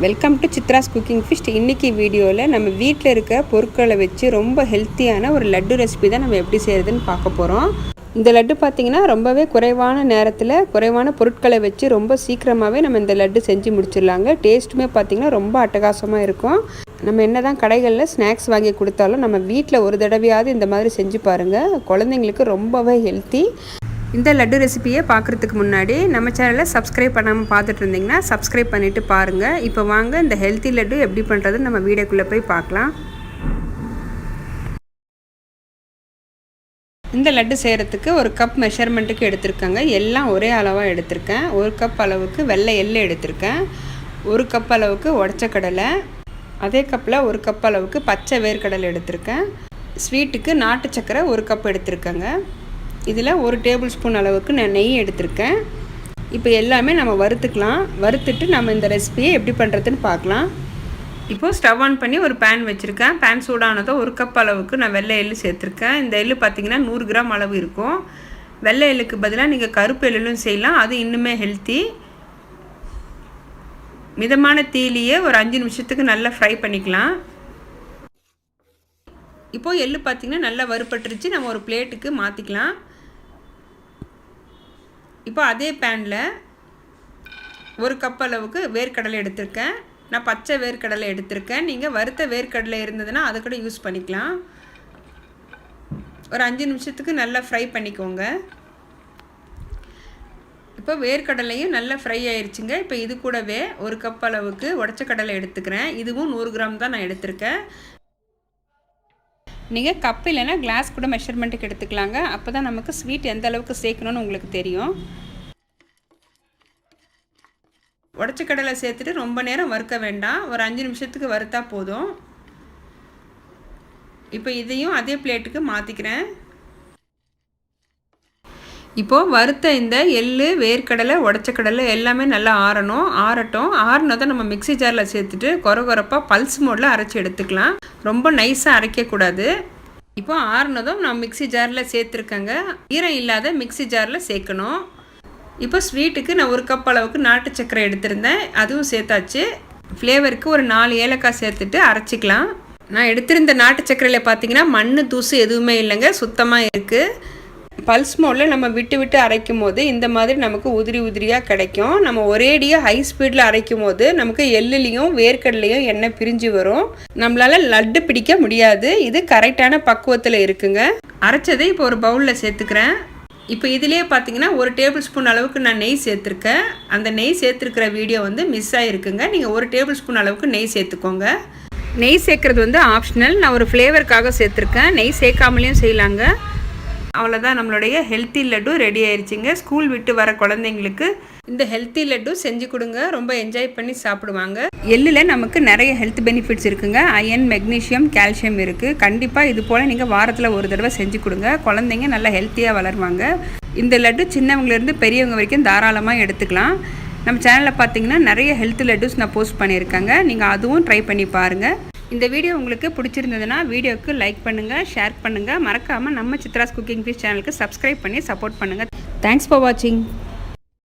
Welcome to Chitra's cooking fish. இன்றைக்கி வீடியோவில் நம்ம வீட்டில் இருக்க பொருட்களை வச்சு ரொம்ப ஹெல்த்தியான ஒரு லட்டு ரெசிபி தான் நம்ம எப்படி செய்கிறதுன்னு பார்க்க போகிறோம். இந்த லட்டு பார்த்திங்கன்னா ரொம்பவே குறைவான நேரத்தில் குறைவான பொருட்களை வச்சு ரொம்ப சீக்கிரமாகவே நம்ம இந்த லட்டு செஞ்சு முடிச்சிடலாங்க. டேஸ்ட்டுமே பார்த்திங்கன்னா ரொம்ப அட்டகாசமாக இருக்கும். நம்ம என்ன தான் கடைகளில் ஸ்நாக்ஸ் வாங்கி கொடுத்தாலும் நம்ம வீட்டில் ஒரு தடவையாவது இந்த மாதிரி செஞ்சு பாருங்கள். குழந்தைங்களுக்கு ரொம்பவே ஹெல்த்தி. இந்த லட்டு ரெசிபியை பார்க்குறதுக்கு முன்னாடி நம்ம சேனலை சப்ஸ்கிரைப் பண்ணாமல் பார்த்துட்டு இருந்தீங்கன்னா சப்ஸ்கிரைப் பண்ணிவிட்டு பாருங்கள். இப்போ வாங்க இந்த ஹெல்த்தி லட்டு எப்படி பண்ணுறதுன்னு நம்ம வீடியோக்குள்ளே போய் பார்க்கலாம். இந்த லட்டு செய்கிறதுக்கு ஒரு கப் மெஷர்மெண்ட்டுக்கு எடுத்திருக்கேங்க. எல்லாம் ஒரே அளவாக எடுத்திருக்கேன். ஒரு கப் அளவுக்கு வெள்ளை எள்ளு எடுத்திருக்கேன். ஒரு கப் அளவுக்கு உடச்ச கடலை, அதே கப்பில் ஒரு கப் அளவுக்கு பச்சை வேர்க்கடலை எடுத்திருக்கேன். ஸ்வீட்டுக்கு நாட்டு சக்கரை ஒரு கப் எடுத்திருக்கேங்க. இதில் ஒரு டேபிள் ஸ்பூன் அளவுக்கு நான் நெய் எடுத்திருக்கேன். இப்போ எல்லாமே நம்ம வறுத்துக்கலாம். வறுத்துட்டு நம்ம இந்த ரெசிபியை எப்படி பண்ணுறதுன்னு பார்க்கலாம். இப்போது ஸ்டவ் ஆன் பண்ணி ஒரு பேன் வச்சுருக்கேன். பேன் சூடானதோ ஒரு கப் அளவுக்கு நான் வெள்ளை எள்ளு சேர்த்துருக்கேன். இந்த எள்ளு பார்த்திங்கன்னா 100 கிராம் அளவு இருக்கும். வெள்ளை எள்ளுக்கு பதிலாக நீங்கள் கருப்பு எள்ளும் செய்யலாம், அது இன்னுமே ஹெல்த்தி. மிதமான தீயிலேயே ஒரு 5 நிமிஷத்துக்கு நல்லா ஃப்ரை பண்ணிக்கலாம். இப்போது எள்ளு பார்த்திங்கன்னா நல்லா வறுபட்டுருச்சு. நம்ம ஒரு பிளேட்டுக்கு மாற்றிக்கலாம். இப்போ அதே பேனில் ஒரு கப் அளவுக்கு வேர்க்கடலை எடுத்திருக்கேன். நான் பச்சை வேர்க்கடலை எடுத்திருக்கேன். நீங்கள் வறுத்த வேர்க்கடலை இருந்ததுன்னா அதை கூட யூஸ் பண்ணிக்கலாம். ஒரு 5 நிமிஷத்துக்கு நல்லா ஃப்ரை பண்ணிக்கோங்க. இப்போ வேர்க்கடலையும் நல்லா ஃப்ரை ஆயிடுச்சுங்க. இப்போ இது கூடவே ஒரு கப் அளவுக்கு உடச்ச கடலை எடுத்துக்கிறேன். இதுவும் 100 கிராம் தான் நான் எடுத்திருக்கேன். நீங்கள் கப் இல்லைன்னா கிளாஸ் கூட மெஷர்மெண்ட்டுக்கு எடுத்துக்கலாங்க. அப்போ தான் நமக்கு ஸ்வீட் எந்த அளவுக்கு சேர்க்கணுன்னு உங்களுக்கு தெரியும். உடச்ச கடலை சேர்த்துட்டு ரொம்ப நேரம் வறுக்க வேண்டாம். ஒரு 5 நிமிஷத்துக்கு வறுத்தா போதும். இப்போ இதையும் அதே பிளேட்டுக்கு மாற்றிக்கிறேன். இப்போது வறுத்த இந்த எள்ளு, வேர்க்கடலை, உடச்ச கடலை எல்லாமே நல்லா ஆறட்டும். ஆறினதை நம்ம மிக்ஸி ஜாரில் சேர்த்துட்டு கொரப்பாக பல்ஸ் மோடில் அரைச்சி எடுத்துக்கலாம். ரொம்ப நைஸாக அரைக்கக்கூடாது. இப்போ ஆறினதும் நான் மிக்ஸி ஜாரில் சேர்த்துருக்கேங்க. ஈரம் இல்லாத மிக்ஸி ஜாரில் சேர்க்கணும். இப்போ ஸ்வீட்டுக்கு நான் ஒரு கப் அளவுக்கு நாட்டு சக்கரை எடுத்திருந்தேன், அதுவும் சேர்த்தாச்சு. ஃப்ளேவருக்கு ஒரு 4 ஏலக்காய் சேர்த்துட்டு அரைச்சிக்கலாம். நான் எடுத்திருந்த நாட்டு சக்கரையில் பார்த்திங்கன்னா மண் தூசு எதுவுமே இல்லைங்க, சுத்தமாக இருக்குது. பல்ஸ் மோடில் நம்ம விட்டு அரைக்கும் போது இந்த மாதிரி நமக்கு உதிரியாக கிடைக்கும். நம்ம ஒரேடியாக ஹை ஸ்பீடில் அரைக்கும் போது நமக்கு எள்ளுலேயும் வேர்க்கடலையும் எண்ணெய் பிரிஞ்சு வரும். நம்மளால் லட்டு பிடிக்க முடியாது. இது கரெக்டான பக்குவத்தில் இருக்குங்க. அரைச்சதை இப்போ ஒரு பவுலில் சேர்த்துக்கிறேன். இப்போ இதிலேயே பார்த்தீங்கன்னா ஒரு டேபிள் ஸ்பூன் அளவுக்கு நான் நெய் சேர்த்துருக்கேன். அந்த நெய் சேர்த்துருக்கிற வீடியோ மிஸ் ஆகிருக்குங்க. நீங்கள் ஒரு டேபிள் ஸ்பூன் அளவுக்கு நெய் சேர்த்துக்கோங்க. நெய் சேர்க்குறது ஆப்ஷனல். நான் ஒரு ஃப்ளேவருக்காக சேர்த்துருக்கேன். நெய் சேர்க்காமலேயும் செய்யலாங்க. அவ்வளோதான், நம்மளுடைய ஹெல்த்தி லட்டு ரெடி ஆயிடுச்சுங்க. ஸ்கூல் விட்டு வர குழந்தைங்களுக்கு இந்த ஹெல்த்தி லட்டு செஞ்சு கொடுங்க. ரொம்ப என்ஜாய் பண்ணி சாப்பிடுவாங்க. எள்ளில் நமக்கு நிறைய ஹெல்த் பெனிஃபிட்ஸ் இருக்குங்க. அயன், மெக்னீஷியம், கால்சியம் இருக்குது. கண்டிப்பாக இது போல் நீங்கள் வாரத்தில் ஒரு தடவை செஞ்சு கொடுங்க. குழந்தைங்க நல்லா ஹெல்த்தியாக வளருவாங்க. இந்த லட்டு சின்னவங்கலேருந்து பெரியவங்க வரைக்கும் தாராளமாக எடுத்துக்கலாம். நம்ம சேனலில் பார்த்தீங்கன்னா நிறைய ஹெல்த் லட்டுஸ் நான் போஸ்ட் பண்ணியிருக்கேங்க. நீங்கள் அதுவும் ட்ரை பண்ணி பாருங்கள். இந்த வீடியோ உங்களுக்கு பிடிச்சிருந்ததுன்னா வீடியோவுக்கு லைக் பண்ணுங்கள், ஷேர் பண்ணுங்கள். மறக்காமல் நம்ம சித்ராஸ் குக்கிங் ஃபிஷ் சேனலுக்கு சப்ஸ்கிரைப் பண்ணி சப்போர்ட் பண்ணுங்கள். தேங்க்ஸ் ஃபார் வாட்சிங்.